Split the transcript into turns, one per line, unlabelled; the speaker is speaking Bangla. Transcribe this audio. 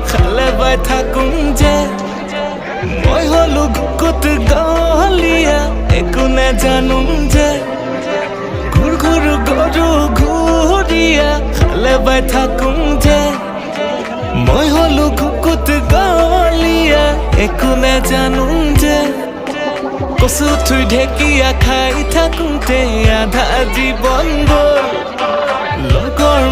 খালে বাই থাকুং যে মই হলো গুকুত গলিয়া একো নাজানুং যে ঘুর ঘুর গরু ঘুরিয়া খালে বাই থাকুং যে মই হলো গুকুত গলিয়া একো নাজানুং যে কচু থুই ঢেকিয়া খাই থাকুংতে আধা জীবন গ'ল লগৰ